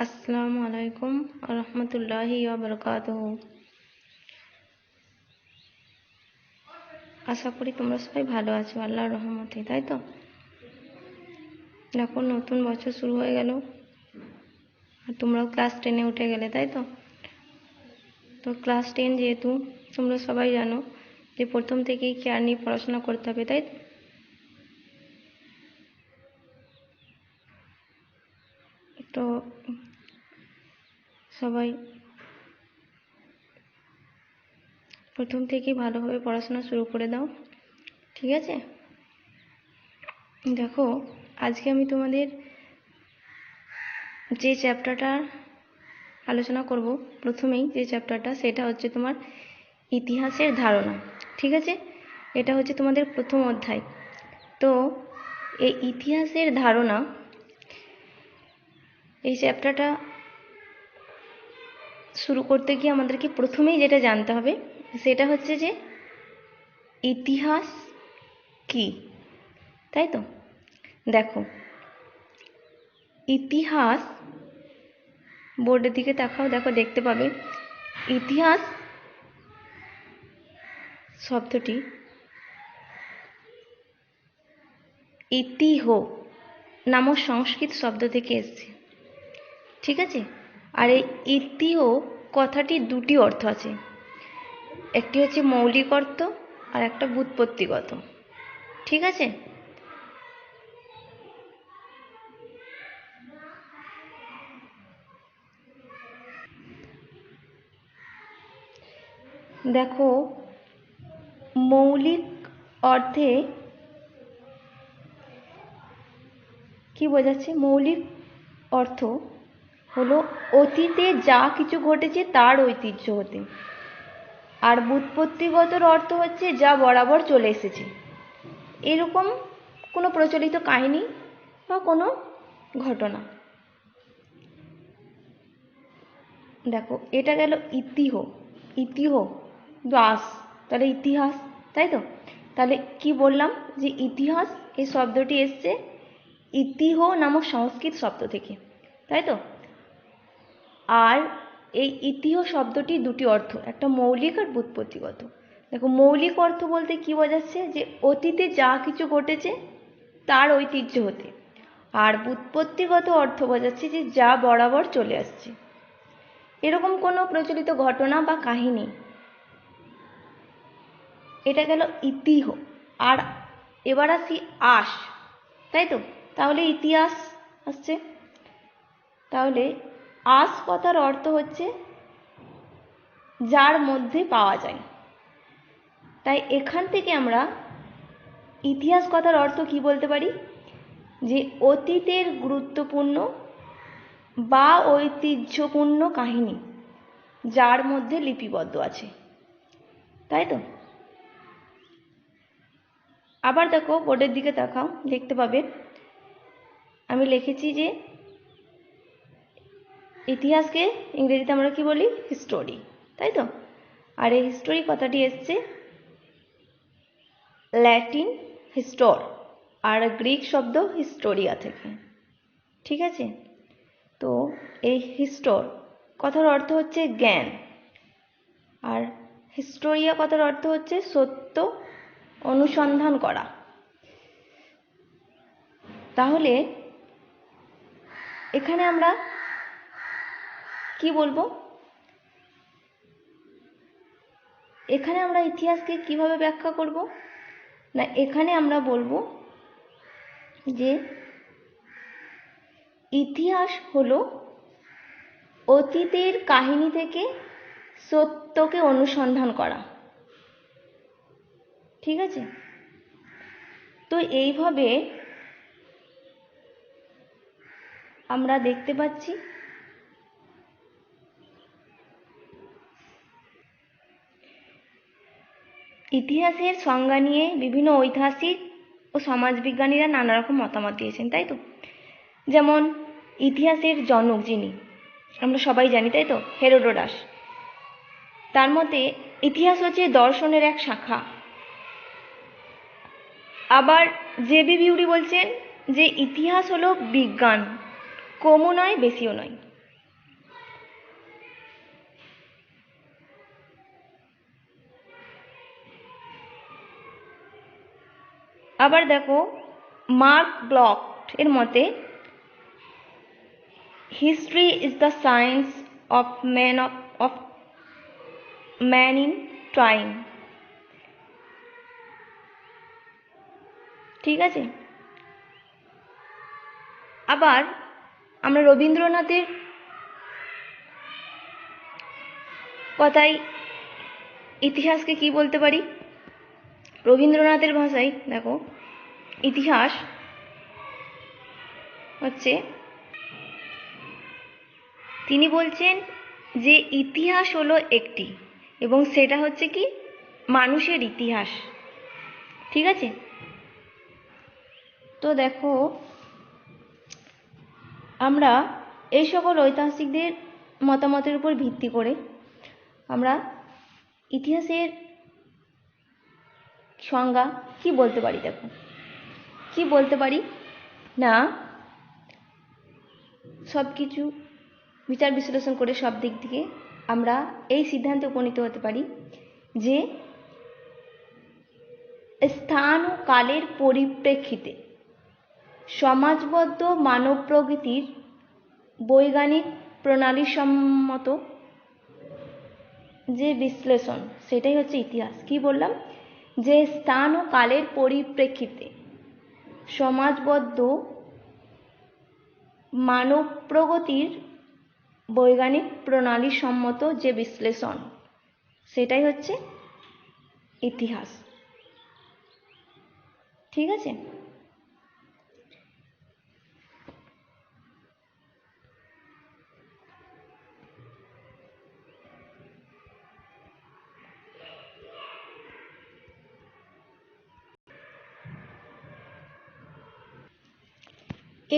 আসসালামু আলাইকুম রহমতুল্লাহি ওয়া বারাকাতুহু। আশা করি তোমরা সবাই ভালো আছো আল্লাহর রহমতে, তাই তো? দেখো, নতুন বছর শুরু হয়ে গেল আর তোমরাও ক্লাস 10-এ উঠে গেলে, তাই তো? তো ক্লাস 10 যেহেতু তোমরা সবাই জানো যে প্রথম থেকেই কেয়ার নিয়ে পড়াশোনা করতে হবে, তাই তো? তো সবাই প্রথম থেকেই ভালোভাবে পড়াশোনা শুরু করে দাও, ঠিক আছে? দেখো, আজকে আমি তোমাদের যে চ্যাপ্টারটা আলোচনা করব, প্রথমেই যে চ্যাপ্টারটা, সেটা হচ্ছে তোমার ইতিহাসের ধারণা, ঠিক আছে? এটা হচ্ছে তোমাদের প্রথম অধ্যায়। তো এই ইতিহাসের ধারণা, এই চ্যাপ্টারটা শুরু করতে গিয়ে আমাদেরকে প্রথমেই যেটা জানতে হবে সেটা হচ্ছে যে ইতিহাস কি, তাই তো? দেখো, ইতিহাস, বোর্ডের দিকে তাকাও, দেখো দেখতে পাবে ইতিহাস শব্দটি ইতিহ নামক সংস্কৃত শব্দ থেকে এসেছে, ঠিক আছে? আর এই ইতিহ কথাটির দুটি অর্থ আছে, একটি হচ্ছে মৌলিক অর্থ আর একটা ব্যুৎপত্তিগত, ঠিক আছে? দেখো, মৌলিক অর্থে কি বোঝাচ্ছে? মৌলিক অর্থ হলো অতীতে যা কিছু ঘটেছে তার ঐতিহ্য হতে, আর ব্যুৎপত্তিগতর অর্থ হচ্ছে যা বরাবর চলে এসেছে, এরকম কোনো প্রচলিত কাহিনী বা কোনো ঘটনা। দেখো, এটা গেল ইতিহ, ইতিহ দাস, তাহলে ইতিহাস, তাই তো? তাহলে কি বললাম যে ইতিহাস এই শব্দটি এসছে ইতিহ নামক সংস্কৃত শব্দ থেকে, তাই তো? আর এই ইতিহ শব্দটি দুটি অর্থ, একটা মৌলিক আর ব্যুৎপত্তিগত। দেখো, মৌলিক অর্থ বলতে কি বোঝাচ্ছে? যে অতীতে যা কিছু ঘটেছে তার ঐতিহ্য হতে, আর ব্যুৎপত্তিগত অর্থ বোঝাচ্ছে যে যা বরাবর চলে আসছে, এরকম কোনো প্রচলিত ঘটনা বা কাহিনী। এটা গেল ইতিহ। আর এবার আসি আস, তাই তো? তাহলে ইতিহাস আসছে, তাহলে আস কথার অর্থ হচ্ছে যার মধ্যে পাওয়া যায়। তাই এখান থেকে আমরা ইতিহাস কথার অর্থ কি বলতে পারি? যে অতীতের গুরুত্বপূর্ণ বা ঐতিহ্যপূর্ণ কাহিনী যার মধ্যে লিপিবদ্ধ আছে, তাই তো? আবার দেখো, বোর্ডের দিকে তাকাও, দেখতে পাবে আমি লিখেছি যে ইতিহাসকে ইংরেজিতে আমরা কি বলি? হিস্টোরি, তাই তো? আর এই হিস্টোরি কথাটি এসছে ল্যাটিন হিস্টোর আর গ্রিক শব্দ হিস্টোরিয়া থেকে, ঠিক আছে? তো এই হিস্টোর কথার অর্থ হচ্ছে জ্ঞান, আর হিস্টোরিয়া কথার অর্থ হচ্ছে সত্য অনুসন্ধান করা। তাহলে এখানে আমরা কি বলবো? এখানে আমরা ইতিহাসকে কিভাবে ব্যাখ্যা করব? না, এখানে আমরা বলবো যে ইতিহাস হলো অতীতের কাহিনী থেকে সত্যকে অনুসন্ধান করা, ঠিক আছে? তো এইভাবে আমরা দেখতে পাচ্ছি ইতিহাসের সংজ্ঞা নিয়ে বিভিন্ন ঐতিহাসিক ও সমাজবিজ্ঞানীরা নানা রকম মতামত দিয়েছেন, তাই তো? যেমন ইতিহাসের জনক যিনি আমরা সবাই জানি, তাই তো? হেরোডোটাস। তার মতে ইতিহাস হচ্ছে দর্শনের এক শাখা। আবার জে.বি. বিউরি বলছেন যে ইতিহাস হলো বিজ্ঞান, কমও নয় বেশিও নয়। আবার দেখো মার্ক ব্লক এর মতে history is the science of man in time. ঠিক আছে, আবার আমরা রবীন্দ্রনাথের কথায় ইতিহাসকে কি বলতে পারি? রবীন্দ্রনাথের ভাষায় দেখো ইতিহাস হচ্ছে, তিনি বলছেন যে ইতিহাস হলো একটি, এবং সেটা হচ্ছে কি মানুষের ইতিহাস। ঠিক আছে, তো দেখো আমরা এই সকল ঐতিহাসিকদের মতামতের উপর ভিত্তি করে আমরা ইতিহাসের সংজ্ঞা কি বলতে পারি। দেখো কি বলতে পারি না, সব কিছু বিচার বিশ্লেষণ করে সব দিক থেকে আমরা এই সিদ্ধান্তে উপনীত হতে পারি যে স্থান ও কালের পরিপ্রেক্ষিতে সমাজবদ্ধ মানব প্রগতির বৈজ্ঞানিক প্রণালীসম্মত যে বিশ্লেষণ, সেটাই হচ্ছে ইতিহাস। কি বললাম? যে স্থান ও কালের পরিপ্রেক্ষিতে সমাজবদ্ধ মানব প্রগতির বৈজ্ঞানিক প্রণালীসম্মত যে বিশ্লেষণ, সেটাই হচ্ছে ইতিহাস। ঠিক আছে,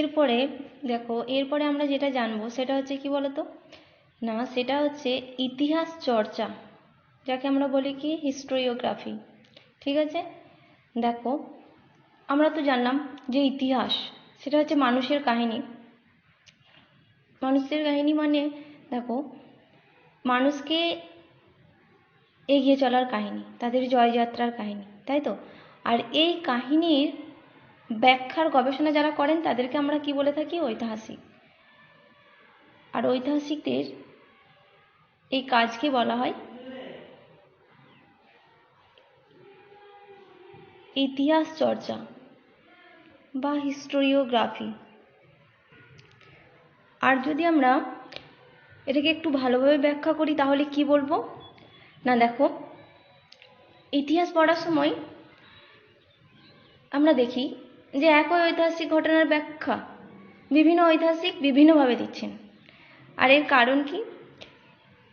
এরপরে দেখো এরপরে আমরা যেটা জানবো সেটা হচ্ছে কি বলতো না, সেটা হচ্ছে ইতিহাস চর্চা, যাকে আমরা বলি কি হিস্টোরিওগ্রাফি। ঠিক আছে, দেখো আমরা তো জানলাম যে ইতিহাস সেটা হচ্ছে মানুষের কাহিনী। মানুষের কাহিনী মানে দেখো মানুষকে এগিয়ে চলার কাহিনী, তাদের জয়যাত্রার কাহিনী, তাই তো? আর এই কাহিনীর ব্যাখ্যার গবেষণা যারা করেন তাদেরকে আমরা কি বলে থাকি? ঐতিহাসিক। আর ঐতিহাসিকদের এই কাজকে বলা হয় ইতিহাস চর্চা বা হিস্টোরিওগ্রাফি। আর যদি আমরা এটাকে একটু ভালোভাবে ব্যাখ্যা করি তাহলে কি বলবো না, দেখো ইতিহাস পড়ার সময় আমরা দেখি যে একই ঐতিহাসিক ঘটনার ব্যাখ্যা বিভিন্ন ঐতিহাসিক বিভিন্নভাবে দিচ্ছেন। আর এর কারণ কি?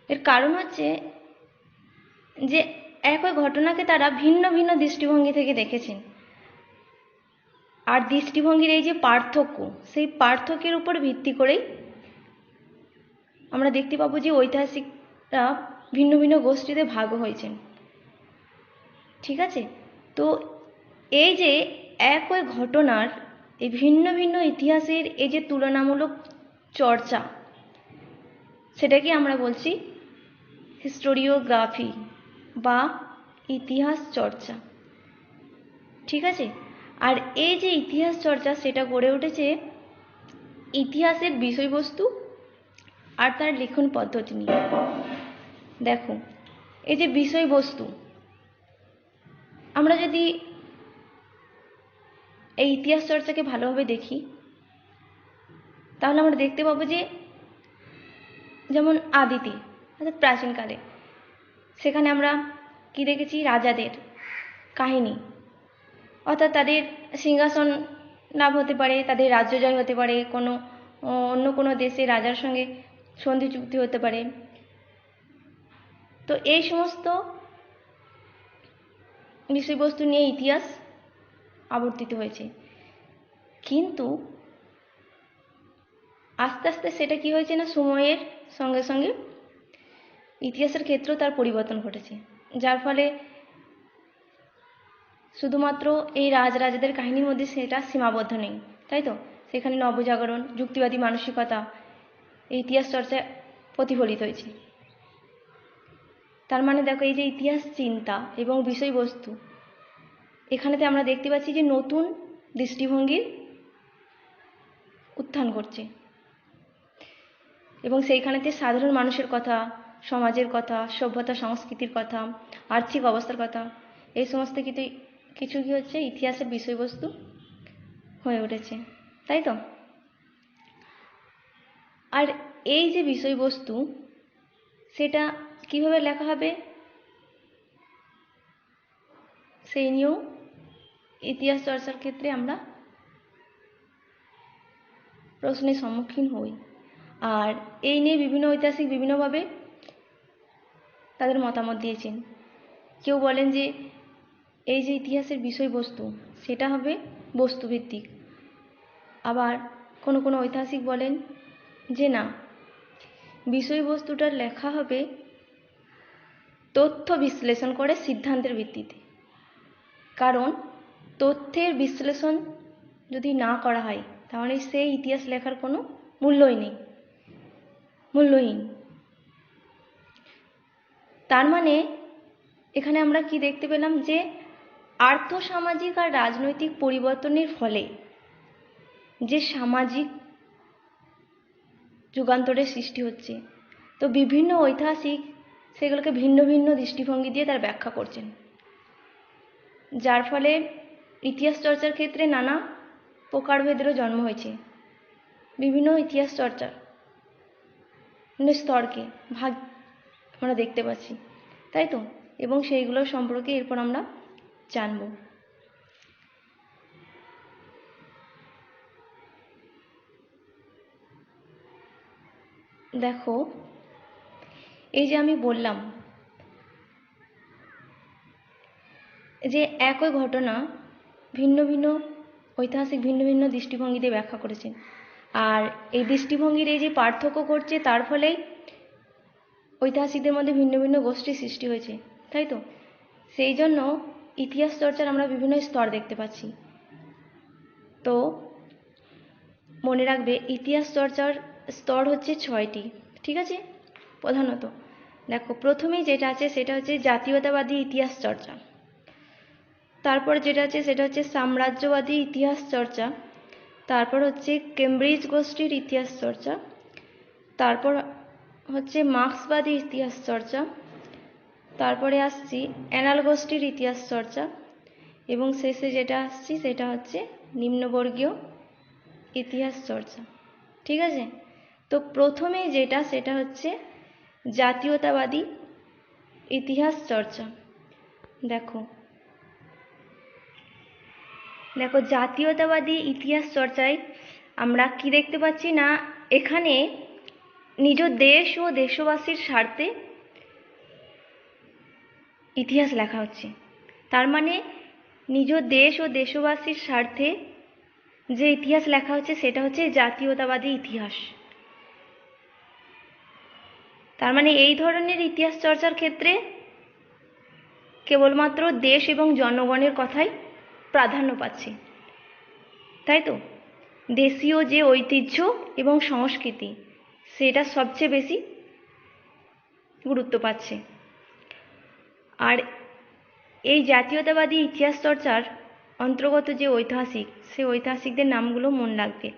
এর কারণ হচ্ছে যে একই ঘটনাকে তারা ভিন্ন ভিন্ন দৃষ্টিভঙ্গি থেকে দেখেছেন। আর দৃষ্টিভঙ্গির এই যে পার্থক্য, সেই পার্থক্যের উপর ভিত্তি করেই আমরা দেখতে পাবো যে ঐতিহাসিকরা ভিন্ন ভিন্ন গোষ্ঠীতে ভাগ হয়েছেন। ঠিক আছে, তো এই যে একই ঘটনার এই ভিন্ন ভিন্ন ইতিহাসের এই যে তুলনামূলক চর্চা, সেটাকে আমরা বলছি হিস্টোরিওগ্রাফি বা ইতিহাস চর্চা। ঠিক আছে, আর এই যে ইতিহাস চর্চা সেটা গড়ে উঠেছে ইতিহাসের বিষয়বস্তু আর তার লিখন পদ্ধতি নিয়ে। দেখো এই যে বিষয়বস্তু, আমরা যদি এই ইতিহাস চর্চাকে ভালোভাবে দেখি তাহলে আমরা দেখতে পাবো যে যেমন আদিতে অর্থাৎ প্রাচীনকালে সেখানে আমরা কি দেখেছি? রাজাদের কাহিনী, অর্থাৎ তাদের সিংহাসন লাভ হতে পারে, তাদের রাজ্য জয় হতে পারে, কোনো অন্য কোনো দেশে রাজার সঙ্গে সন্ধি চুক্তি হতে পারে। তো এই সমস্ত বিষয়বস্তু নিয়ে ইতিহাস আবর্তিত হয়েছে। কিন্তু আস্তে আস্তে সেটা কি হয়েছে না, সময়ের সঙ্গে সঙ্গে ইতিহাসের ক্ষেত্রেও তার পরিবর্তন ঘটেছে, যার ফলে শুধুমাত্র এই রাজরাজাদের কাহিনীর মধ্যে সেটা সীমাবদ্ধ নেই, তাই তো? সেখানে নবজাগরণ, যুক্তিবাদী মানসিকতা এই ইতিহাস চর্চায় প্রতিফলিত হয়েছে। তার মানে দেখো এই যে ইতিহাস চিন্তা এবং বিষয়বস্তু, এখানেতে আমরা দেখতে পাচ্ছি যে নতুন দৃষ্টিভঙ্গির উত্থান ঘটছে এবং সেইখানেতে সাধারণ মানুষের কথা, সমাজের কথা, সভ্যতা সংস্কৃতির কথা, আর্থিক অবস্থার কথা, এই সমস্ত কিছু কি হচ্ছে ইতিহাসের বিষয়বস্তু হয়ে উঠেছে, তাই তো? আর এই যে বিষয়বস্তু সেটা কিভাবে লেখা হবে সেই নিয়েও ইতিহাস চর্চার ক্ষেত্রে আমরা প্রশ্নের সম্মুখীন হই। আর এই নিয়ে বিভিন্ন ঐতিহাসিক বিভিন্নভাবে তাদের মতামত দিয়েছেন। কেউ বলেন যে এই যে ইতিহাসের বিষয়বস্তু সেটা হবে বস্তুভিত্তিক, আবার কোনো কোনো ঐতিহাসিক বলেন যে না, বিষয়বস্তুটা লেখা হবে তথ্য বিশ্লেষণ করে সিদ্ধান্তের ভিত্তিতে। কারণ তথ্যের বিশ্লেষণ যদি না করা হয় তাহলে সেই ইতিহাস লেখার কোনো মূল্যই নেই, মূল্যহীন। তার মানে এখানে আমরা কি দেখতে পেলাম যে আর্থসামাজিক আর রাজনৈতিক পরিবর্তনের ফলে যে সামাজিক যুগান্তরের সৃষ্টি হচ্ছে, তো বিভিন্ন ঐতিহাসিক সেগুলোকে ভিন্ন ভিন্ন দৃষ্টিভঙ্গি দিয়ে তার ব্যাখ্যা করছেন, যার ফলে ইতিহাস চর্চার ক্ষেত্রে নানা প্রকারভেদেরও জন্ম হয়েছে। বিভিন্ন ইতিহাস চর্চার স্তরকে ভাগ আমরা দেখতে পাচ্ছি, তাই তো? এবং সেইগুলোর সম্পর্কে এরপর আমরা জানব। দেখো, এই যে আমি বললাম যে একই ঘটনা ভিন্ন ভিন্ন ঐতিহাসিক ভিন্ন ভিন্ন দৃষ্টিভঙ্গিতে ব্যাখ্যা করেছেন, আর এই দৃষ্টিভঙ্গির এই যে পার্থক্য করছে তার ফলেই ঐতিহাসিকদের মধ্যে ভিন্ন ভিন্ন গোষ্ঠীর সৃষ্টি হয়েছে, তাই তো? সেই জন্য ইতিহাস চর্চার আমরা বিভিন্ন স্তর দেখতে পাচ্ছি। তো মনে রাখবে ইতিহাস চর্চার স্তর হচ্ছে 6টি, ঠিক আছে? প্রধানত দেখো, প্রথমেই যেটা আছে সেটা হচ্ছে জাতীয়তাবাদী ইতিহাস চর্চা, তারপর যেটা আছে সেটা হচ্ছে সাম্রাজ্যবাদী ইতিহাস চর্চা, তারপর হচ্ছে কেমব্রিজ গোষ্ঠীর ইতিহাস চর্চা, তারপর হচ্ছে মার্ক্সবাদী ইতিহাস চর্চা, তারপরে আসছি অ্যানাল গোষ্ঠীর ইতিহাস চর্চা, এবং শেষে যেটা আসছি সেটা হচ্ছে নিম্নবর্গীয় ইতিহাস চর্চা, ঠিক আছে? তো প্রথমেই যেটা সেটা হচ্ছে জাতীয়তাবাদী ইতিহাস চর্চা। দেখো দেখো জাতীয়তাবাদী ইতিহাস চর্চায় আমরা কি দেখতে পাচ্ছি না, এখানে নিজ দেশ ও দেশবাসীর স্বার্থে ইতিহাস লেখা হচ্ছে। তার মানে নিজ দেশ ও দেশবাসীর স্বার্থে যে ইতিহাস লেখা হচ্ছে সেটা হচ্ছে জাতীয়তাবাদী ইতিহাস। তার মানে এই ধরনের ইতিহাস চর্চার ক্ষেত্রে কেবলমাত্র দেশ এবং জনগণের কথাই প্রাধান্য পাচ্ছে, তাই তো? দেশীয় যে ঐতিহ্য এবং সংস্কৃতি সেটা সবচেয়ে বেশি গুরুত্ব পাচ্ছে। আর এই জাতীয়তাবাদী ইতিহাস চর্চার অন্তর্গত যে ঐতিহাসিক, সেই ঐতিহাসিকদের নামগুলো মনে রাখবে,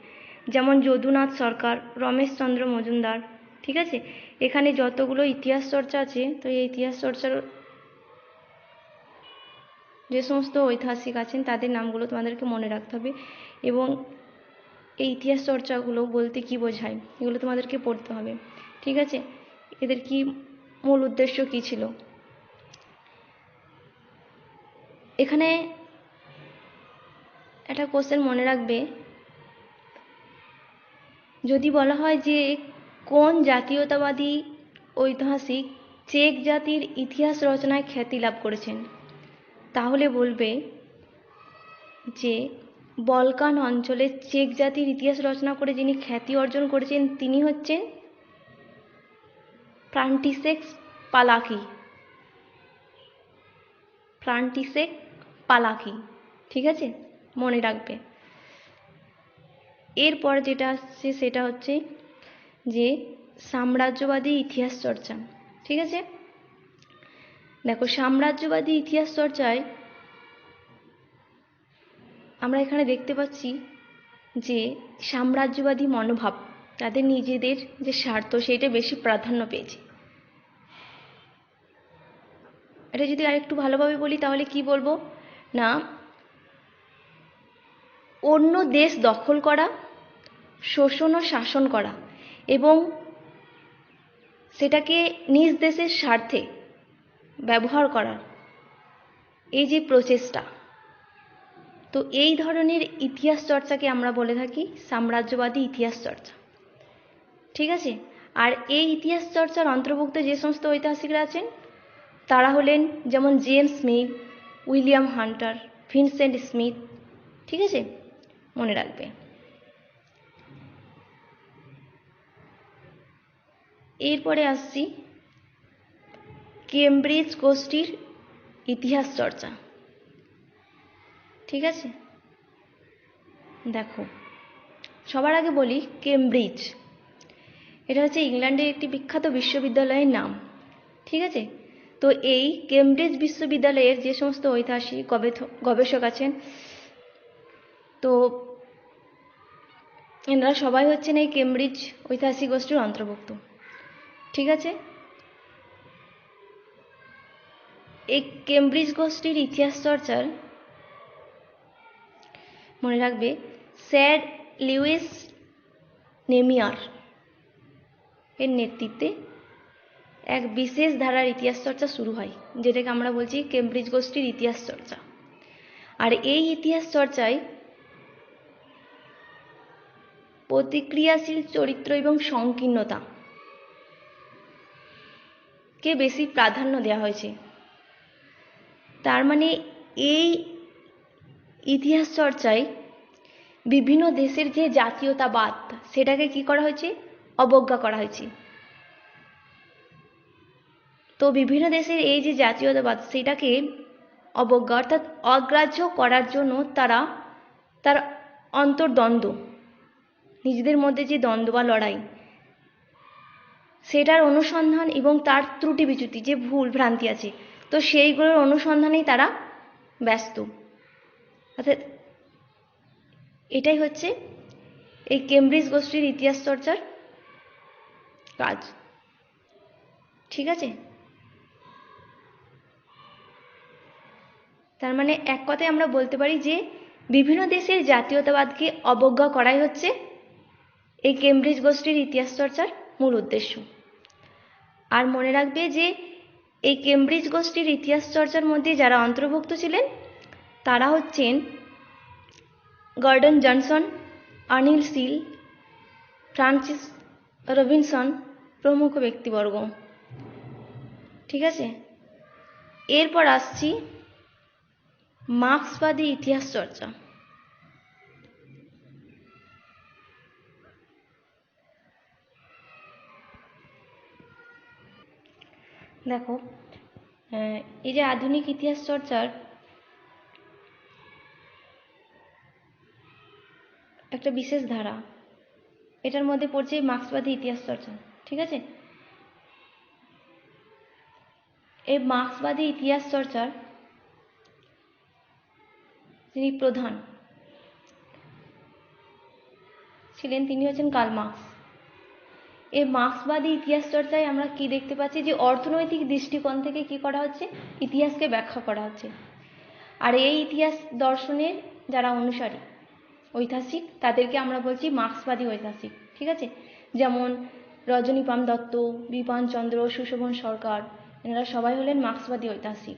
যেমন যদুনাথ সরকার, রমেশচন্দ্র মজুমদার, ঠিক আছে? এখানে যতগুলো ইতিহাস চর্চা আছে, তো এই ইতিহাস চর্চার যে সমস্ত ঐতিহাসিক আছেন তাদের নামগুলো তোমাদেরকে মনে রাখতে হবে, এবং এই ইতিহাস চর্চাগুলো বলতে কি বোঝায় এগুলো তোমাদেরকে পড়তে হবে, ঠিক আছে? এদের কি মূল উদ্দেশ্য কি ছিল। এখানে একটা কোশ্চেন মনে রাখবে, যদি বলা হয় যে কোন জাতীয়তাবাদী ঐতিহাসিক চেক জাতির ইতিহাস রচনায় খ্যাতি লাভ করেছেন, তাহলে বলবে যে বলকান অঞ্চলে চেক জাতির ইতিহাস রচনা করে যিনি খ্যাতি অর্জন করেছেন তিনি হচ্ছেন ফ্রান্টিশেক পালাকি। ফ্রান্টিশেক পালাকি, ঠিক আছে? মনে রাখবে। এরপর যেটা আসছে সেটা হচ্ছে যে সাম্রাজ্যবাদী ইতিহাস চর্চা, ঠিক আছে? দেখো, সাম্রাজ্যবাদী ইতিহাস চর্চায় আমরা এখানে দেখতে পাচ্ছি যে সাম্রাজ্যবাদী মনোভাব, তাদের নিজেদের যে স্বার্থ সেইটা বেশি প্রাধান্য পেয়েছে। এটা যদি আরেকটু ভালোভাবে বলি তাহলে কি বলবো না, অন্য দেশ দখল করা, শোষণ ও শাসন করা এবং সেটাকে নিজ দেশের স্বার্থে ব্যবহার করার এই যে প্রচেষ্টা, তো এই ধরনের ইতিহাস চর্চাকে আমরা বলে থাকি সাম্রাজ্যবাদী ইতিহাস চর্চা। ঠিক আছে, আর এই ইতিহাস চর্চার অন্তর্ভুক্ত যে সমস্ত ঐতিহাসিকরা আছেন তারা হলেন যেমন James Mill, William Hunter, Vincent Smith. ঠিক আছে, মনে রাখবে। এরপরে আসছি কেমব্রিজ গোষ্ঠীর ইতিহাস চর্চা। ঠিক আছে, দেখো সবার আগে বলি কেমব্রিজ, এটা হচ্ছে ইংল্যান্ডের একটি বিখ্যাত বিশ্ববিদ্যালয়ের নাম। ঠিক আছে, তো এই কেমব্রিজ বিশ্ববিদ্যালয়ের যে সমস্ত ঐতিহাসিক গবেষক আছেন, তো এনারা সবাই হচ্ছেন এই কেমব্রিজ ঐতিহাসিক গোষ্ঠীর অন্তর্ভুক্ত। ঠিক আছে, এই কেমব্রিজ গোষ্ঠীর ইতিহাস চর্চার মনে রাখবে স্যার লুইস নেমিয়ার এর নেতৃত্বে এক বিশেষ ধারার ইতিহাস চর্চা শুরু হয়, যেটাকে আমরা বলছি কেমব্রিজ গোষ্ঠীর ইতিহাস চর্চা। আর এই ইতিহাস চর্চায় প্রতিক্রিয়াশীল চরিত্র এবং সংকীর্ণতা কে বেশি প্রাধান্য দেওয়া হয়েছে। তার মানে এই ইতিহাস চর্চায় বিভিন্ন দেশের যে জাতীয়তাবাদ সেটাকে কি করা হয়েছে, অবজ্ঞা করা হয়েছে। তো বিভিন্ন দেশের এই যে জাতীয়তাবাদ সেটাকে অবজ্ঞা অর্থাৎ অগ্রাহ্য করার জন্য তারা তার অন্তর্দ্বন্দ্ব, নিজেদের মধ্যে যে দ্বন্দ্ব বা লড়াই, সেটার অনুসন্ধান এবং তার ত্রুটি বিচ্যুতি যে ভুল ভ্রান্তি আছে, তো সেইগুলোর অনুসন্ধানেই তারা ব্যস্ত। অর্থাৎ এটাই হচ্ছে এই কেমব্রিজ গোষ্ঠীর ইতিহাস চর্চার কাজ। ঠিক আছে, তার মানে এক কথায় আমরা বলতে পারি যে বিভিন্ন দেশের জাতীয়তাবাদকে অবজ্ঞা করাই হচ্ছে এই কেমব্রিজ গোষ্ঠীর ইতিহাস চর্চার মূল উদ্দেশ্য। আর মনে রাখবে যে এই কেমব্রিজ গোষ্ঠীর ইতিহাস চর্চার মধ্যে যারা অন্তর্ভুক্ত ছিলেন তারা হচ্ছেন Gordon Johnson, Anil seal, Francis Robinson প্রমুখ ব্যক্তিবর্গ। ঠিক আছে, এরপর আসছি মার্ক্সবাদী ইতিহাস চর্চা। দেখো এই যে আধুনিক ইতিহাস চর্চার একটা বিশেষ ধারা, এটার মধ্যে পড়ছে মার্ক্সবাদী ইতিহাস চর্চা। ঠিক আছে, এই মার্ক্সবাদী ইতিহাস চর্চার যিনি প্রধান ছিলেন তিনি হচ্ছেন কার্ল মার্ক্স। এই মার্ক্সবাদী ইতিহাস চর্চায় আমরা কি দেখতে পাচ্ছি যে অর্থনৈতিক দৃষ্টিকোণ থেকে কি করা হচ্ছে, ইতিহাসকে ব্যাখ্যা করা হচ্ছে। আর এই ইতিহাস দর্শনের যারা অনুসারী ঐতিহাসিক তাদেরকে আমরা বলছি মার্ক্সবাদী ঐতিহাসিক। ঠিক আছে, যেমন রজনীপাল দত্ত, বিপান চন্দ্র, সুশোভন সরকার, এনারা সবাই হলেন মার্ক্সবাদী ঐতিহাসিক।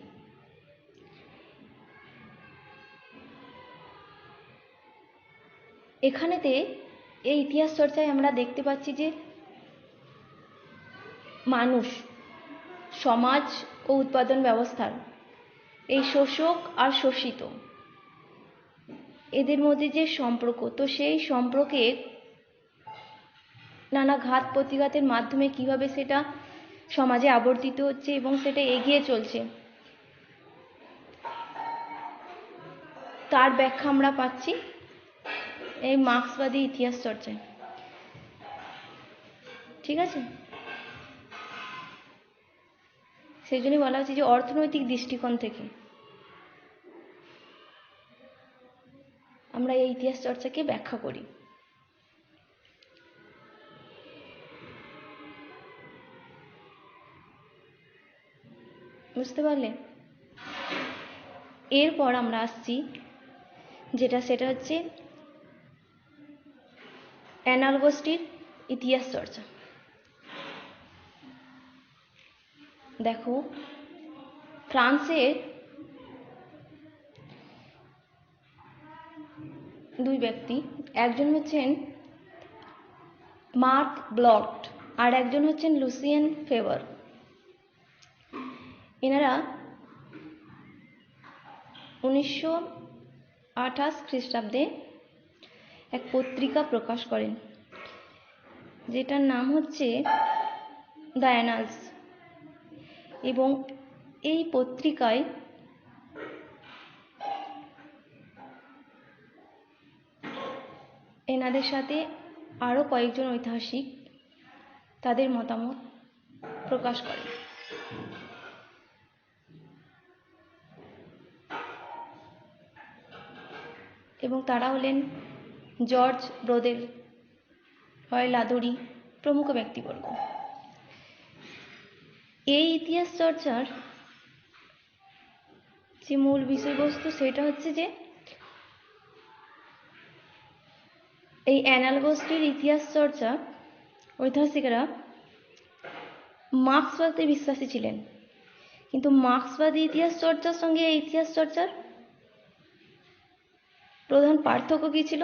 এখানেতে এই ইতিহাস চর্চায় আমরা দেখতে পাচ্ছি যে মানুষ, সমাজ ও উৎপাদন ব্যবস্থার এই শোষক আর শোষিত এদের মধ্যে যে সম্পর্ক, তো সেই সম্পর্কের নানা ঘাত প্রতিঘাতের মাধ্যমে কিভাবে সেটা সমাজে আবর্তিত হচ্ছে এবং সেটা এগিয়ে চলছে তার ব্যাখ্যা আমরা পাচ্ছি এই মার্ক্সবাদী ইতিহাস চর্চায়। ঠিক আছে, সেই জন্যই বলা হচ্ছে যে অর্থনৈতিক দৃষ্টিকোণ থেকে। আমরা এই ইতিহাস চর্চাকে ব্যাখ্যা করি। বুঝতে পারলে? এরপর আমরা আসছি সেটা হচ্ছে অ্যানাল গোষ্ঠীর ইতিহাস চর্চা। দেখো, ফ্রান্সের দুই ব্যক্তি, একজন হচ্ছেন মার্ক ব্লট আর একজন হচ্ছেন লুসিয়েন ফেভার। এনারা 1928 খ্রিস্টাব্দে এক পত্রিকা প্রকাশ করেন, যেটার নাম হচ্ছে দ্য অ্যানালস। এবং এই পত্রিকায় এনাদের সাথে আরও কয়েকজন ঐতিহাসিক তাদের মতামত প্রকাশ করেন। এবং তারা হলেন জর্জ ব্রোদেল, রয় লাদরি প্রমুখ ব্যক্তিবর্গ। এই ইতিহাস চর্চার যে মূল বিষয়বস্তু সেটা হচ্ছে যে এই অ্যানাল গোষ্ঠীর ইতিহাস চর্চা ঐতিহাসিকরা মার্ক্সবাদে বিশ্বাসী ছিলেন, কিন্তু মার্ক্সবাদী ইতিহাস চর্চার সঙ্গে এই ইতিহাস চর্চার প্রধান পার্থক্য কী ছিল?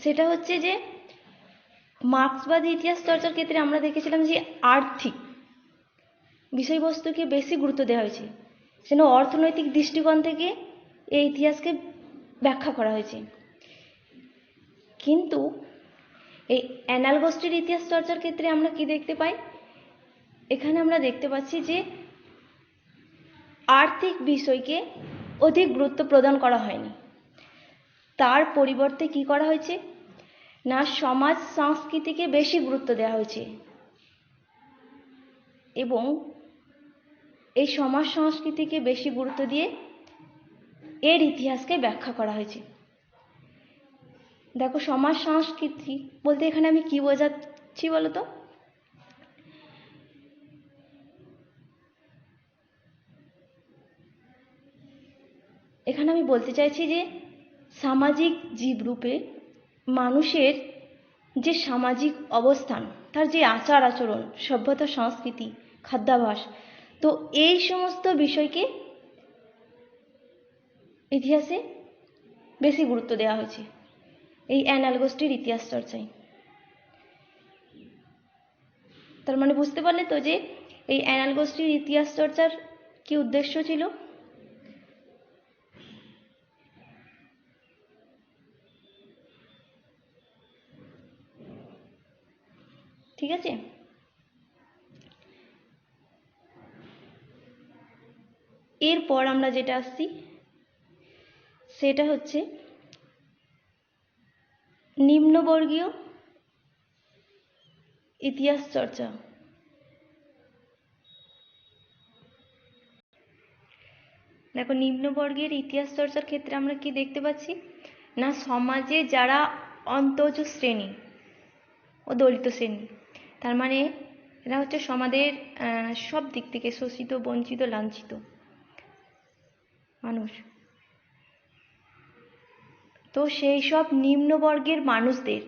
সেটা হচ্ছে যে মার্ক্সবাদী ইতিহাস চর্চার ক্ষেত্রে আমরা দেখেছিলাম যে আর্থিক বিষয়বস্তুকে বেশি গুরুত্ব দেওয়া হয়েছে, যেন অর্থনৈতিক দৃষ্টিকোণ থেকে এই ইতিহাসকে ব্যাখ্যা করা হয়েছে। কিন্তু এই অ্যানাল গোষ্ঠীর ইতিহাস চর্চার ক্ষেত্রে আমরা কি দেখতে পাই? এখানে আমরা দেখতে পাচ্ছি যে আর্থিক বিষয়কে অধিক গুরুত্ব প্রদান করা হয়নি, তার পরিবর্তে কি করা হয়েছে না সমাজ সংস্কৃতিকে বেশি গুরুত্ব দেওয়া হয়েছে এবং এই সমাজ সংস্কৃতিকে বেশি গুরুত্ব দিয়ে এর ইতিহাসকে ব্যাখ্যা করা হয়েছে। দেখো, সমাজ সংস্কৃতি বলতে এখানে আমি কি বোঝাচ্ছি বলো তো? এখানে আমি বলতে চাইছি যে সামাজিক জীবরূপে মানুষের যে সামাজিক অবস্থান, তার যে আচার আচরণ, সভ্যতা, সংস্কৃতি, খাদ্যাভ্যাস, তো এই সমস্ত বিষয়কে ইতিহাসে বেশি গুরুত্ব দেওয়া হয়েছে এই অ্যানাল গোষ্ঠীর ইতিহাস চর্চায়। তার মানে বুঝতে পারলে তো যে এই অ্যানাল গোষ্ঠীর ইতিহাস চর্চার কি উদ্দেশ্য ছিল? ঠিক আছে, এরপর আমরা যেটা আসছি সেটা হচ্ছে নিম্নবর্গীয় ইতিহাস চর্চা। দেখো, নিম্নবর্গের ইতিহাস চর্চার ক্ষেত্রে আমরা কি দেখতে পাচ্ছি না সমাজে যারা অন্তজ শ্রেণী ও দলিত শ্রেণী, তার মানে এরা হচ্ছে সমাজের সব দিক থেকে শোষিত, বঞ্চিত, লাঞ্ছিত মানুষ। তো সেই সব নিম্নবর্গের মানুষদের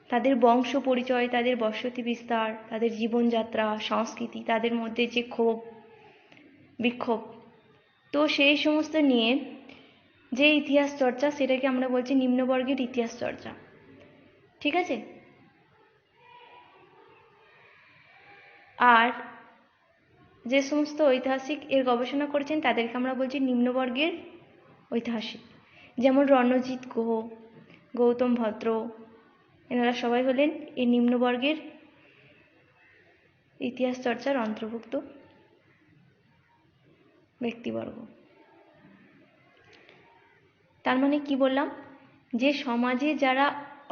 তাদের বংশ পরিচয়, তাদের বসতি বিস্তার, তাদের জীবনযাত্রা, সংস্কৃতি, তাদের মধ্যে যে ক্ষোভ বিক্ষোভ, তো সেই সমস্ত নিয়ে যে ইতিহাস চর্চা সেটাকে আমরা বলছি নিম্নবর্গের ইতিহাস চর্চা। ঠিক আছে? আর যে সমস্ত ঐতিহাসিক এর গবেষণা করেছেন তাদেরকে আমরা বলছি নিম্নবর্গের ঐতিহাসিক, যেমন রণজিৎ গুহ, গৌতম ভদ্র, এনারা সবাই হলেন এই নিম্নবর্গের ইতিহাস চর্চার অন্তর্ভুক্ত ব্যক্তিবর্গ। তার মানে কি বললাম? যে সমাজে যারা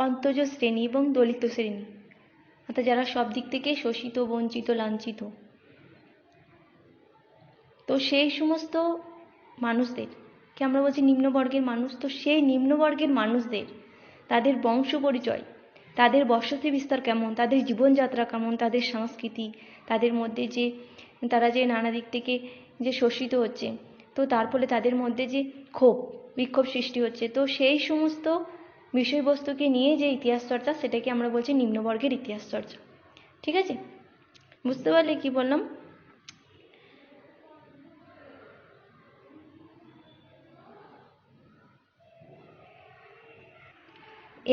অন্তজ শ্রেণী এবং দলিত শ্রেণী, অর্থাৎ যারা সব দিক থেকে শোষিত, বঞ্চিত, লাঞ্ছিত, তো সেই সমস্ত মানুষদের কি আমরা বলছি নিম্নবর্গের মানুষ, তো সেই নিম্নবর্গের মানুষদের তাদের বংশ পরিচয়, তাদের বসতি বিস্তার কেমন, তাদের জীবনযাত্রা কেমন, তাদের সংস্কৃতি, তাদের মধ্যে যে তারা যে নানা দিক থেকে যে শোষিত হচ্ছে, তো তার ফলে তাদের মধ্যে যে ক্ষোভ বিক্ষোভ সৃষ্টি হচ্ছে, তো সেই সমস্ত বিষয়বস্তুকে নিয়ে যে ইতিহাস চর্চা, সেটাকে আমরা বলছি নিম্নবর্গের ইতিহাস চর্চা। ঠিক আছে, বুঝতে পারলে কি বললাম?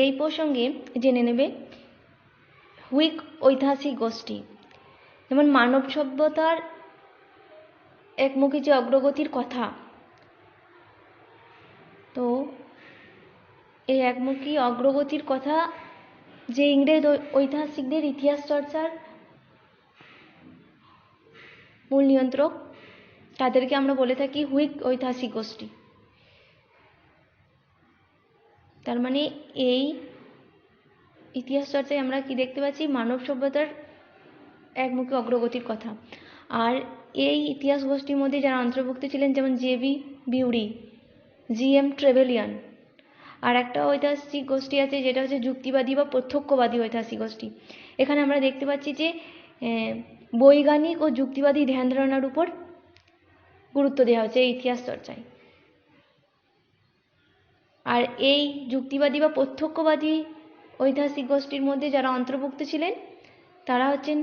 এই প্রসঙ্গে জেনে নেবে হুইগ ঐতিহাসিক গোষ্ঠী, যেমন মানব সভ্যতার একমুখী যে অগ্রগতির কথা, তো এই একমুখী অগ্রগতির কথা যে ইংরেজ ঐতিহাসিকদের ইতিহাস চর্চার মূল নিয়ন্ত্রক, তাদেরকে আমরা বলে থাকি হুইগ ঐতিহাসিক গোষ্ঠী। তার মানে এই ইতিহাস চর্চায় আমরা কি দেখতে পাচ্ছি? মানব সভ্যতার একমুখী অগ্রগতির কথা। আর এই ইতিহাস গোষ্ঠীর মধ্যে যারা অন্তর্ভুক্ত ছিলেন, যেমন জে.বি. বিউরি, জি.এম. ট্রেভেলিয়ান। আর একটা ঐতিহাসিক গোষ্ঠী আছে যেটা হচ্ছে যুক্তিবাদী বা প্রত্যক্ষবাদী ঐতিহাসিক গোষ্ঠী। এখানে আমরা দেখতে পাচ্ছি যে বৈজ্ঞানিক ও যুক্তিবাদী ধ্যান ধারণার উপর গুরুত্ব দেওয়া হচ্ছে এই ইতিহাস চর্চায়। আর এই যুক্তিবাদী বা প্রত্যক্ষবাদী ঐতিহাসিক গোষ্ঠীর মধ্যে যারা অন্তর্ভুক্ত ছিলেন তারা হচ্ছেন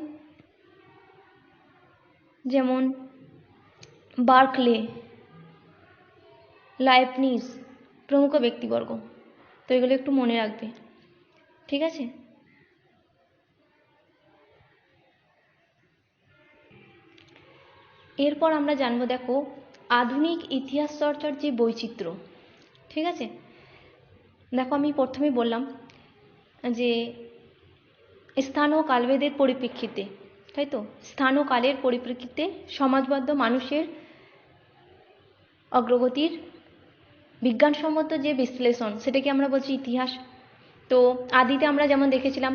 যেমন বার্কলে, লাইবনিজ প্রমুখ ব্যক্তিবর্গ। তো এগুলো একটু মনে রাখবে, ঠিক আছে? এরপর আমরা জানবো, দেখো, আধুনিক ইতিহাস চর্চার যে বৈচিত্র্য। ঠিক আছে, দেখো আমি প্রথমেই বললাম যে স্থান ও কালভেদের পরিপ্রেক্ষিতে, তাই তো, স্থান ও কালের পরিপ্রেক্ষিতে সমাজবদ্ধ মানুষের অগ্রগতির বিজ্ঞানসম্মত যে বিশ্লেষণ, সেটাকে আমরা বলছি ইতিহাস। তো আদিতে আমরা যেমন দেখেছিলাম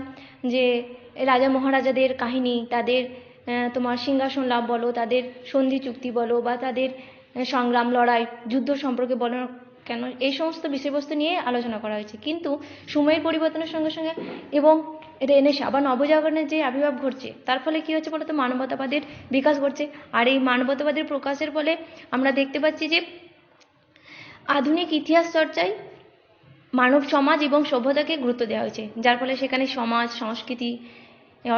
যে রাজা মহারাজাদের কাহিনী, তাদের তোমার সিংহাসন লাভ বলো, তাদের সন্ধি চুক্তি বলো, বা তাদের সংগ্রাম লড়াই যুদ্ধ সম্পর্কে বলো কেন, এই সমস্ত বিষয়বস্তু নিয়ে আলোচনা করা হয়েছে। কিন্তু সময়ের পরিবর্তনের সঙ্গে সঙ্গে এবং রেনেসাঁ বা নবজাগরণের যে আবির্ভাব ঘটছে, তার ফলে কী হচ্ছে বলতো? মানবতাবাদের বিকাশ ঘটছে। আর এই মানবতাবাদের প্রকাশের ফলে আমরা দেখতে পাচ্ছি যে আধুনিক ইতিহাস চর্চায় মানব সমাজ এবং সভ্যতাকে গুরুত্ব দেওয়া হয়েছে, যার ফলে সেখানে সমাজ, সংস্কৃতি,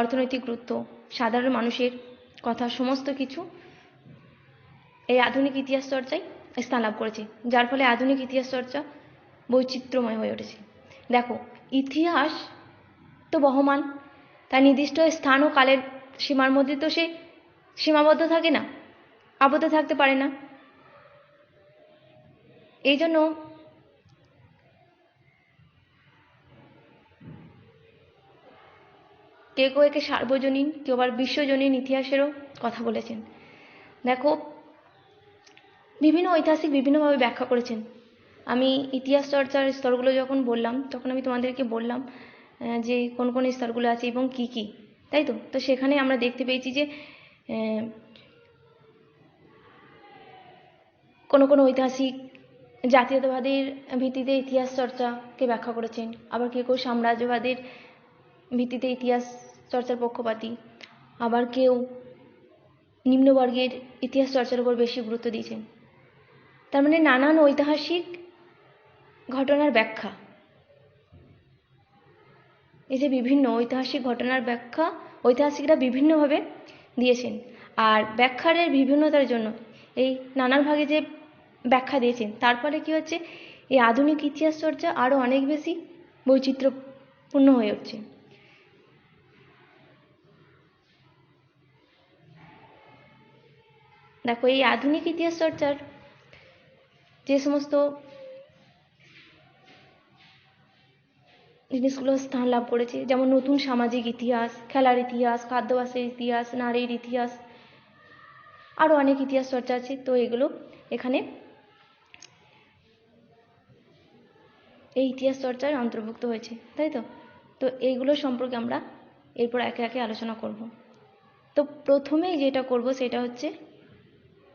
অর্থনৈতিক গুরুত্ব, সাধারণ মানুষের কথা, সমস্ত কিছু এই আধুনিক ইতিহাস চর্চায় স্থান লাভ করেছে, যার ফলে আধুনিক ইতিহাস চর্চা বৈচিত্র্যময় হয়ে উঠেছে। দেখো, ইতিহাস তো বহমান, তার নির্দিষ্ট স্থান ও কালের সীমার মধ্যে তো সে সীমাবদ্ধ থাকে না, আবদ্ধ থাকতে পারে না। এই জন্য কেউ কেউ একে সার্বজনীন, কেউ আবার বিশ্বজনীন ইতিহাসেরও কথা বলেছেন। দেখো, বিভিন্ন ঐতিহাসিক বিভিন্নভাবে ব্যাখ্যা করেছেন। আমি ইতিহাস চর্চার স্তরগুলো যখন বললাম, তখন আমি তোমাদেরকে বললাম যে কোন কোন স্তরগুলো আছে এবং কি কি, তাই তো। তো সেখানে আমরা দেখতে পেয়েছি যে কোনো কোনো ঐতিহাসিক জাতীয়তাবাদের ভিত্তিতে ইতিহাস চর্চাকে ব্যাখ্যা করেছেন, আবার কেউ কেউ সাম্রাজ্যবাদের ভিত্তিতে ইতিহাস চর্চার পক্ষপাতী, আবার কেউ নিম্নবর্গের ইতিহাস চর্চার উপর বেশি গুরুত্ব দিয়েছেন। তার মানে নানান ঐতিহাসিক ঘটনার ব্যাখ্যা, এই যে বিভিন্ন ঐতিহাসিক ঘটনার ব্যাখ্যা ঐতিহাসিকরা বিভিন্নভাবে দিয়েছেন। আর ব্যাখ্যার বিভিন্নতার জন্য এই নানান ভাগে যে ব্যাখ্যা দিয়েছেন, তার ফলে কী হচ্ছে? এই আধুনিক ইতিহাস চর্চা আরও অনেক বেশি বৈচিত্র্যপূর্ণ হয়ে উঠছে। দেখো, এই আধুনিক ইতিহাস চর্চার যে সমস্ত জিনিসগুলো স্থান লাভ করেছে, যেমন নতুন সামাজিক ইতিহাস, খেলার ইতিহাস, খাদ্যাভ্যাসের ইতিহাস, নারীর ইতিহাস, আরও অনেক ইতিহাস চর্চা আছে। তো এগুলো এখানে এই ইতিহাস চর্চায় অন্তর্ভুক্ত হয়েছে, তাই তো। তো এইগুলো সম্পর্কে আমরা এরপর একে একে আলোচনা করব। তো প্রথমেই যেটা করব সেটা হচ্ছে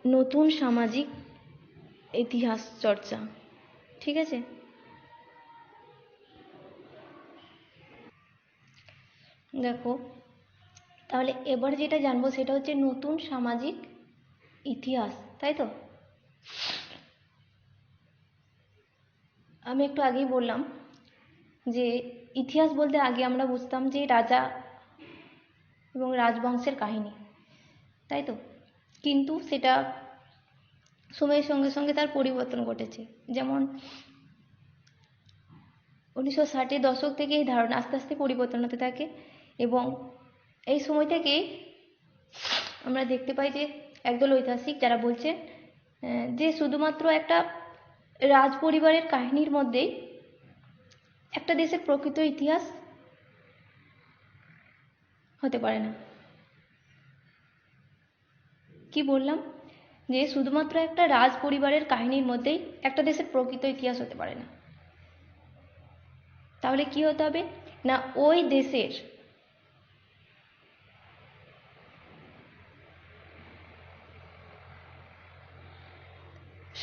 নতুন সামাজিক ইতিহাস চর্চা। ঠিক আছে, দেখো তাহলে এবার যেটা জানবো সেটা হচ্ছে নতুন সামাজিক ইতিহাস, তাই তো? আমি একটু আগেই বললাম যে ইতিহাস বলতে আগে আমরা বুঝতাম যে রাজা এবং রাজবংশের কাহিনী, তাই তো? কিন্তু সেটা সময়ের সঙ্গে সঙ্গে তার পরিবর্তন ঘটেছে। যেমন 1960-এর দশক থেকে এই ধারণা আস্তে আস্তে পরিবর্তন হতে থাকে এবং এই সময় থেকেই আমরা দেখতে পাই যে একদল ঐতিহাসিক যারা বলছে যে শুধুমাত্র একটা রাজ পরিবারের কাহিনীর মধ্যেই একটা দেশের প্রকৃত ইতিহাস হতে পারে না। কি বললাম? যে শুধুমাত্র একটা রাজ পরিবারের কাহিনীর মধ্যেই একটা দেশের প্রকৃত ইতিহাস হতে পারে না। তাহলে কি হতে হবে না, ওই দেশের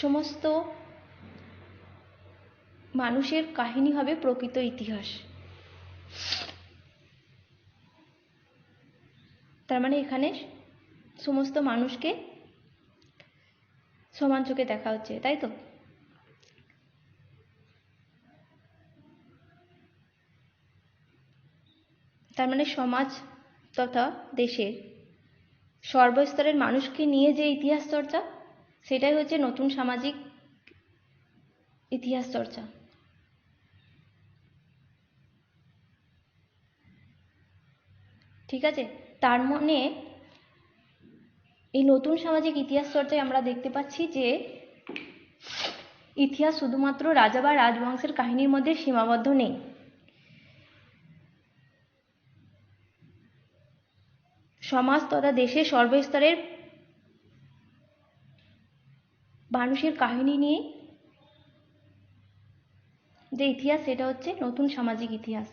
সমস্ত মানুষের কাহিনী হবে প্রকৃত ইতিহাস। তার মানে এখানে সমস্ত মানুষকে সমান চোখে দেখা হচ্ছে, তাই তো? তার মানে সমাজ তথা দেশের সর্বস্তরের মানুষকে নিয়ে যে ইতিহাস চর্চা, সেটাই হচ্ছে নতুন সামাজিক ইতিহাস চর্চা। ঠিক আছে, তার মানে এই নতুন সামাজিক ইতিহাস চর্চায় আমরা দেখতে পাচ্ছি যে ইতিহাস শুধুমাত্র রাজা বা রাজবংশের কাহিনীর মধ্যে সীমাবদ্ধ নেই। সমাজ তথা দেশের সর্বস্তরের মানুষের কাহিনী নিয়ে যে ইতিহাস, সেটা হচ্ছে নতুন সামাজিক ইতিহাস।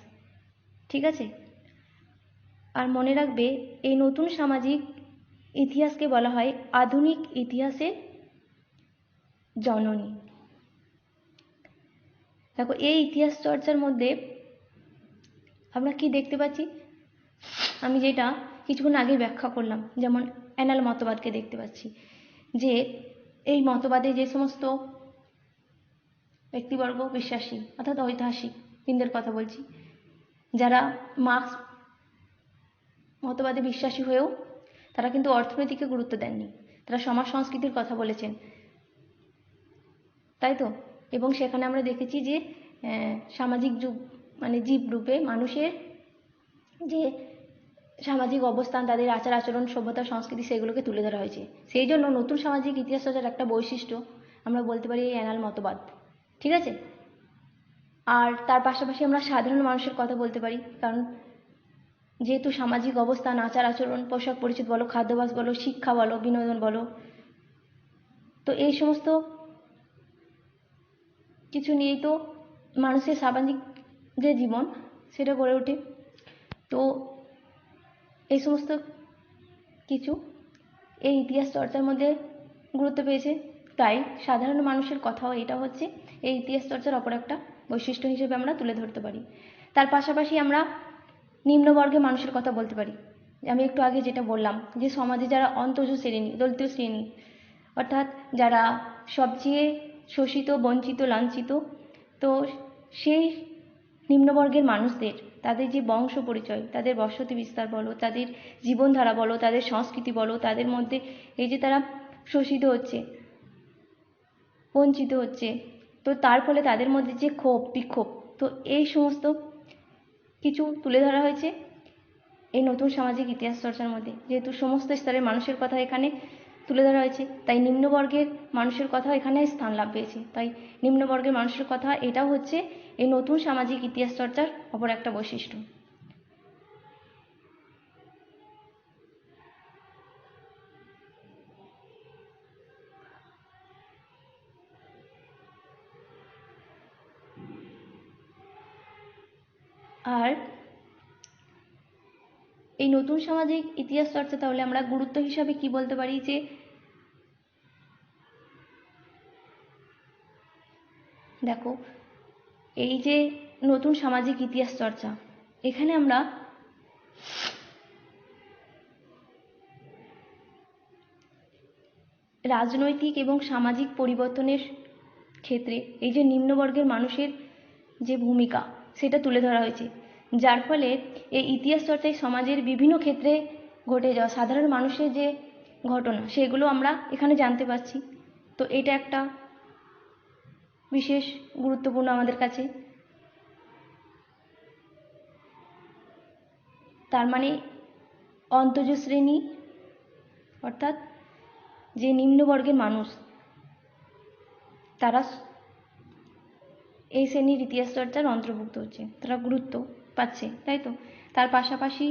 ঠিক আছে, আর মনে রাখবে এই নতুন সামাজিক ইতিহাসকে বলা হয় আধুনিক ইতিহাসের জননী। দেখো এই ইতিহাস চর্চার মধ্যে আমরা কি দেখতে পাচ্ছি, আমি যেটা কিছুক্ষণ আগে ব্যাখ্যা করলাম, যেমন অ্যানাল মতবাদকে দেখতে পাচ্ছি যে এই মতবাদে যে সমস্ত ব্যক্তিবর্গ বিশ্বাসী অর্থাৎ ঐতিহাসিক বৃন্দের কথা বলছি, যারা মার্কস মতবাদে বিশ্বাসী হয়েও তারা কিন্তু অর্থনীতিকে গুরুত্ব দেননি, তারা সমাজ সংস্কৃতির কথা বলেছেন, তাই তো? এবং সেখানে আমরা দেখেছি যে সামাজিক যুগ মানে জীব রূপে মানুষের যে সামাজিক অবস্থান, তাদের আচার আচরণ, সভ্যতা, সংস্কৃতি, সেগুলোকে তুলে ধরা হয়েছে। সেই জন্য নতুন সামাজিক ইতিহাস চর্চার একটা বৈশিষ্ট্য আমরা বলতে পারি এই অ্যানাল মতবাদ। ঠিক আছে, আর তার পাশাপাশি আমরা সাধারণ মানুষের কথা বলতে পারি, কারণ যেহেতু সামাজিক অবস্থান, আচার আচরণ, পোশাক পরিচ্ছদ বলো, খাদ্যাভ্যাস বলো, শিক্ষা বলো, বিনোদন বলো, তো এই সমস্ত কিছু নিয়েই তো মানুষের সামাজিক যে জীবন সেটা গড়ে ওঠে। তো এই সমস্ত কিছু এই ইতিহাস চর্চার মধ্যে গুরুত্ব পেয়েছে, তাই সাধারণ মানুষের কথাও এটা হচ্ছে এই ইতিহাস চর্চার অপর একটা বৈশিষ্ট্য হিসেবে আমরা তুলে ধরতে পারি। তার পাশাপাশি আমরা নিম্নবর্গের মানুষের কথা বলতে পারি। আমি একটু আগে যেটা বললাম যে সমাজে যারা অন্তঃজ শ্রেণী, দলিত শ্রেণী, অর্থাৎ যারা সবচেয়ে শোষিত, বঞ্চিত, লাঞ্ছিত, তো সেই নিম্নবর্গের মানুষদের তাদের যে বংশ পরিচয়, তাদের বসতি বিস্তার বলো, তাদের জীবনধারা বলো, তাদের সংস্কৃতি বলো, তাদের মধ্যে এই যে তারা শোষিত হচ্ছে, বঞ্চিত হচ্ছে, তো তার ফলে তাদের মধ্যে যে ক্ষোভ বিক্ষোভ, তো এই সমস্ত কিছু তুলে ধরা হয়েছে এই নতুন সামাজিক ইতিহাস চর্চার মধ্যে। যেহেতু সমস্ত স্তরের মানুষের কথা এখানে তুলে ধরা হয়েছে, তাই নিম্নবর্গের মানুষের কথা এখানে স্থান লাভ পেয়েছে। তাই নিম্নবর্গের মানুষের কথা এটাও হচ্ছে এই নতুন সামাজিক ইতিহাস চর্চার অপর একটা বৈশিষ্ট্য। আর এই নতুন সামাজিক ইতিহাস চর্চা তাহলে আমরা গুরুত্ব হিসাবে কি বলতে পারি, যে দেখো, এই যে নতুন সামাজিক ইতিহাস চর্চা, এখানে আমরা রাজনৈতিক এবং সামাজিক পরিবর্তনের ক্ষেত্রে এই যে নিম্নবর্গের মানুষের যে ভূমিকা সেটা তুলে ধরা হয়েছে, যার ফলে এই ইতিহাস চর্চায় সমাজের বিভিন্ন ক্ষেত্রে ঘটে যাওয়া সাধারণ মানুষের যে ঘটনা সেগুলো আমরা এখানে জানতে পারছি। তো এটা একটা বিশেষ গুরুত্বপূর্ণ আমাদের কাছে। তার মানে অন্তজ শ্রেণী অর্থাৎ যে নিম্নবর্গের মানুষ তারা এই শ্রেণীর ইতিহাস চর্চার অন্তর্ভুক্ত হচ্ছে, তারা গুরুত্ব পাচ্ছে, তাই তো। তার পাশাপাশি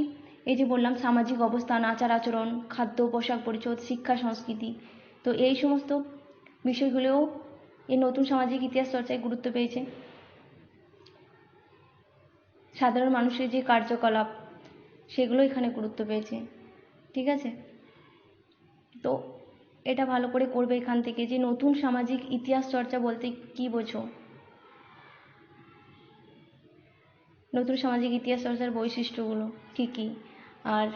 এই যে বললাম সামাজিক অবস্থান, আচার আচরণ, খাদ্য, পোশাক পরিচ্ছদ, শিক্ষা, সংস্কৃতি, তো এই সমস্ত বিষয়গুলোও এই নতুন সামাজিক ইতিহাস চর্চায় গুরুত্ব পেয়েছে। সাধারণ মানুষের যে কার্যকলাপ সেগুলো এখানে গুরুত্ব পেয়েছে, ঠিক আছে। তো এটা ভালো করে করবে এখান থেকে যে নতুন সামাজিক ইতিহাস চর্চা বলতে কি বোঝো, নতুন সামাজিক ইতিহাস চর্চার বৈশিষ্ট্যগুলো কী কী, আর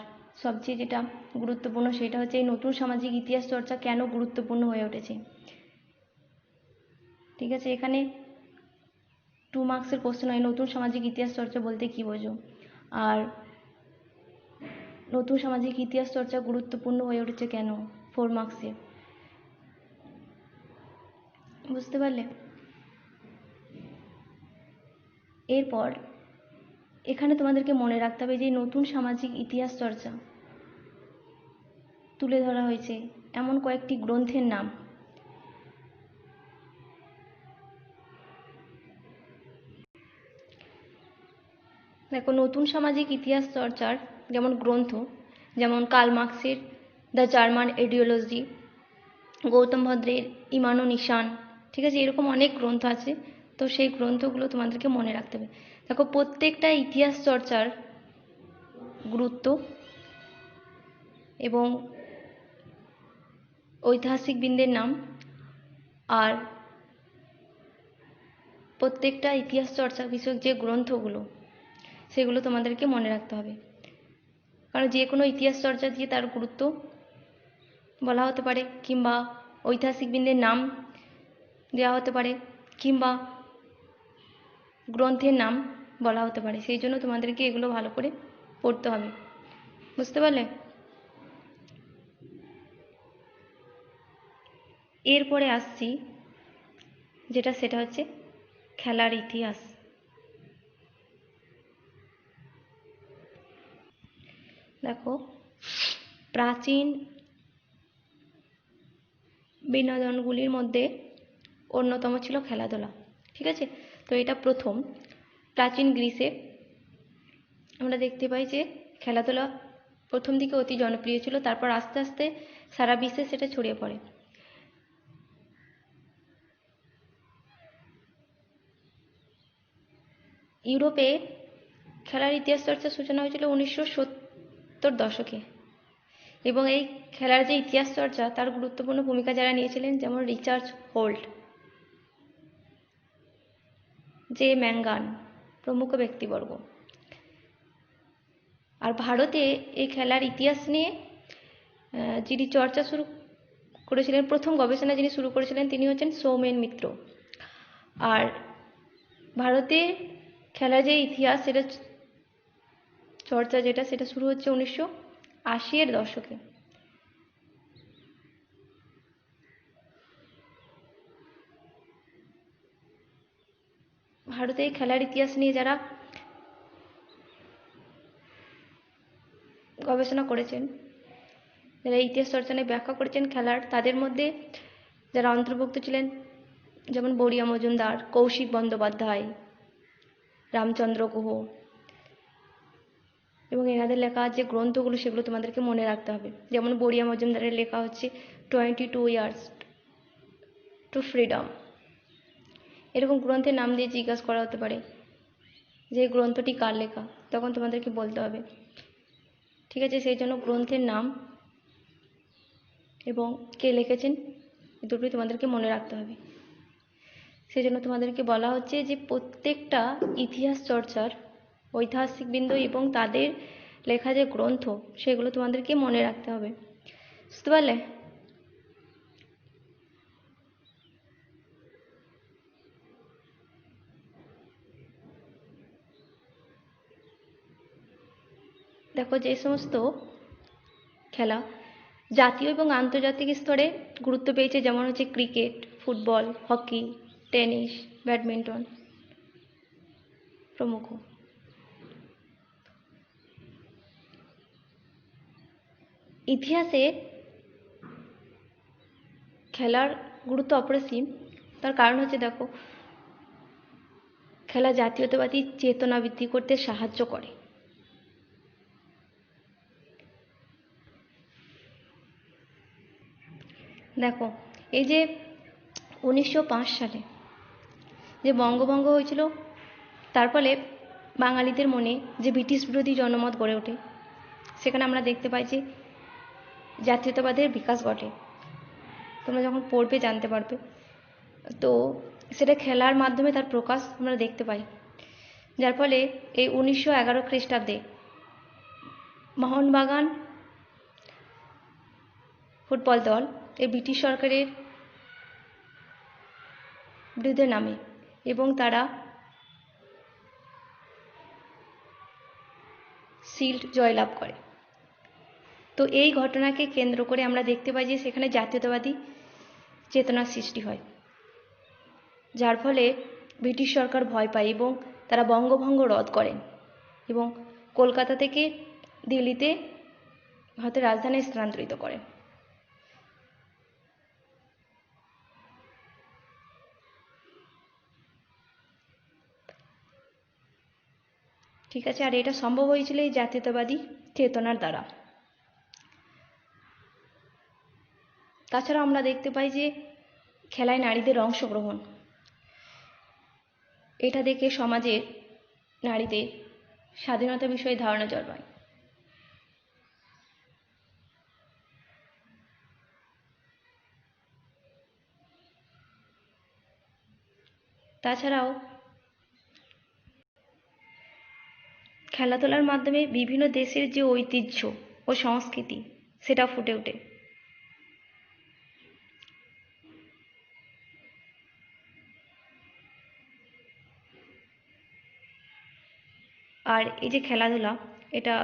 সবচেয়ে যেটা গুরুত্বপূর্ণ সেটা হচ্ছে এই নতুন সামাজিক ইতিহাস চর্চা কেন গুরুত্বপূর্ণ হয়ে উঠেছে, ঠিক আছে। এখানে 2 মার্কসের কোশ্চেন হয় নতুন সামাজিক ইতিহাস চর্চা বলতে কি বোঝো, আর নতুন সামাজিক ইতিহাস চর্চা গুরুত্বপূর্ণ হয়ে উঠেছে কেন 4 মার্কসে, বুঝতে পারলে। এরপর এখানে তোমাদেরকে মনে রাখতে হবে যে নতুন সামাজিক ইতিহাস চর্চা তুলে ধরা হয়েছে এমন কয়েকটি গ্রন্থের নাম। দেখো, নতুন সামাজিক ইতিহাস চর্চার যেমন গ্রন্থ, যেমন কার্ল মার্কসের দ্য জার্মান আইডিওলজি, গৌতম ভদ্রের ইমান ও নিশান, ঠিক আছে, এরকম অনেক গ্রন্থ আছে। তো সেই গ্রন্থগুলো তোমাদেরকে মনে রাখতে হবে। দেখো, প্রত্যেকটা ইতিহাস চর্চার গুরুত্ব এবং ঐতিহাসিকবৃন্দের নাম আর প্রত্যেকটা ইতিহাস চর্চা বিষয়ক যে গ্রন্থগুলো সেগুলো তোমাদেরকে মনে রাখতে হবে। কারণ যে কোনো ইতিহাস চর্চা দিয়ে তার গুরুত্ব বলা হতে পারে, কিংবা ঐতিহাসিকবৃন্দের নাম দেওয়া হতে পারে, কিংবা গ্রন্থের নাম বলা হতে পারে। সেই জন্য তোমাদেরকে এগুলো ভালো করে পড়তে হবে, বুঝতে পারলে। এরপরে আসছি যেটা, সেটা হচ্ছে খেলার ইতিহাস। দেখো, প্রাচীন বিনোদনগুলির মধ্যে অন্যতম ছিল খেলাধুলা, ঠিক আছে। তো এটা প্রথম প্রাচীন গ্রিসে আমরা দেখতে পাই যে খেলাধুলা প্রথম দিকে অতি জনপ্রিয় ছিল, তারপর আস্তে আস্তে সারা বিশ্বে সেটা ছড়িয়ে পড়ে। ইউরোপে খেলার ইতিহাস চর্চার সূচনা হয়েছিল 1970 দশকে, এবং এই খেলার যে ইতিহাস চর্চা তার গুরুত্বপূর্ণ ভূমিকা যারা নিয়েছিলেন যেমন রিচার্ড হোল্ট, জে ম্যাঙ্গান প্রমুখ ব্যক্তিবর্গ। আর ভারতে এই খেলার ইতিহাস নিয়ে যিনি চর্চা শুরু করেছিলেন, প্রথম গবেষণা যিনি শুরু করেছিলেন তিনি হচ্ছেন সৌমেন মিত্র। আর ভারতে খেলার যে ইতিহাস সেটা চর্চা যেটা সেটা শুরু হচ্ছে 1980-এর দশকে। ভারতে খেলার ইতিহাস নিয়ে যারা গবেষণা করেছেন, যারা ইতিহাস চর্চা নিয়ে ব্যাখ্যা করেছেন খেলার, তাদের মধ্যে যারা অন্তর্ভুক্ত ছিলেন যেমন বড়িয়া মজুমদার, কৌশিক বন্দ্যোপাধ্যায়, রামচন্দ্র গুহ, এবং এনাদের লেখা যে গ্রন্থগুলো সেগুলো তোমাদেরকে মনে রাখতে হবে। যেমন বড়িয়া মজুমদারের লেখা হচ্ছে 22 ইয়ার্স টু ফ্রিডম, এরকম গ্রন্থের নাম দিয়ে জিজ্ঞাসা করা হতে পারে যে গ্রন্থটি কার লেখা, তখন তোমাদেরকে বলতে হবে, ঠিক আছে। সেই জন্য গ্রন্থের নাম এবং কে লিখেছেন দুটোই তোমাদেরকে মনে রাখতে হবে। সেই জন্য তোমাদেরকে বলা হচ্ছে যে প্রত্যেকটা ইতিহাস চর্চার ঐতিহাসিকবৃন্দ এবং তাদের লেখা যে গ্রন্থ সেগুলো তোমাদেরকে মনে রাখতে হবে। বুঝতে পারলে? দেখো, যে সমস্ত খেলা জাতীয় এবং আন্তর্জাতিক স্তরে গুরুত্ব পেয়েছে, যেমন হচ্ছে cricket, football, hockey, tennis, badminton প্রমুখ। ইতিহাসে খেলার গুরুত্ব অপরিসীম। তার কারণ হচ্ছে, দেখো, খেলা জাতীয়তাবাদী চেতনা বৃদ্ধি করতে সাহায্য করে। দেখো, এই যে 1905 সালে যে বঙ্গভঙ্গ হয়েছিল, তার ফলে বাঙালিদের মনে যে ব্রিটিশ বিরোধী জনমত গড়ে ওঠে, সেখানে আমরা দেখতে পাই যে জাতীয়তাবাদের বিকাশ ঘটে। তোমরা যখন পড়বে জানতে পারবে। তো সেটা খেলার মাধ্যমে তার প্রকাশ আমরা দেখতে পাই, যার ফলে এই 1911 খ্রিস্টাব্দে মোহনবাগান ফুটবল দল এই ব্রিটিশ সরকারের বিরুদ্ধে নামে এবং তারা শিল্ড জয়লাভ করে। তো এই ঘটনাকে কেন্দ্র করে আমরা দেখতে পাই যে সেখানে জাতীয়তাবাদী চেতনার সৃষ্টি হয়, যার ফলে ব্রিটিশ সরকার ভয় পায় এবং তারা বঙ্গভঙ্গ রদ করেন এবং কলকাতা থেকে দিল্লিতে ভারতের রাজধানী স্থানান্তরিত করেন। ঠিক আছে, আর এটা সম্ভব হয়েছিল এই জাতীয়তাবাদী চেতনার দ্বারা। তাছাড়া আমরা দেখতে পাই যে খেলায় নারীদের অংশগ্রহণ, এটা দেখে সমাজের নারীদের স্বাধীনতা বিষয়ে ধারণা জন্মায়। তাছাড়াও খেলাধুলার মাধ্যমে বিভিন্ন দেশের যে ঐতিহ্য ও সংস্কৃতি সেটা ফুটে ওঠে। আর এই যে খেলাধুলা, এটা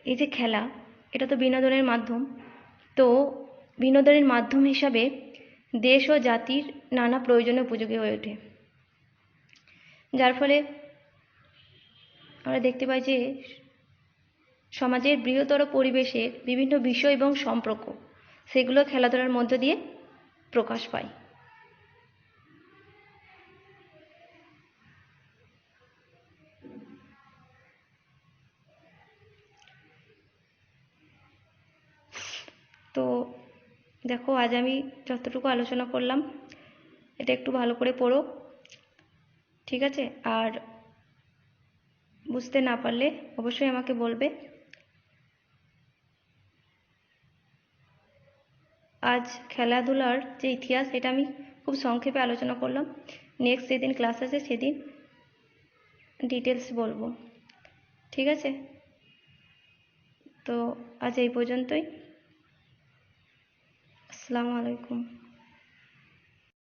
এই যে খেলা, এটা তো বিনোদনের মাধ্যম। তো বিনোদনের মাধ্যম হিসাবে দেশ ও জাতির নানা প্রয়োজনে উপযোগী হয়ে ওঠে, যার ফলে আমরা দেখতে পাই যে সমাজের বৃহত্তর পরিবেশের বিভিন্ন বিষয় এবং সম্পর্ক সেগুলো খেলাধুলার মধ্য দিয়ে প্রকাশ পায়। তো দেখো, আজ আমি যতটুকু আলোচনা করলাম এটা একটু ভালো করে পড়ো, ঠিক আছে? আর বুঝতে না পারলে অবশ্যই আমাকে বলবে। আজ খেলাধুলার যে ইতিহাস এটা আমি খুব সংক্ষেপে আলোচনা করলাম। নেক্সট যেদিন ক্লাস আছে সেদিন ডিটেলস বলবো, ঠিক আছে? তো আজ এই পর্যন্তই। আসসালামু আলাইকুম।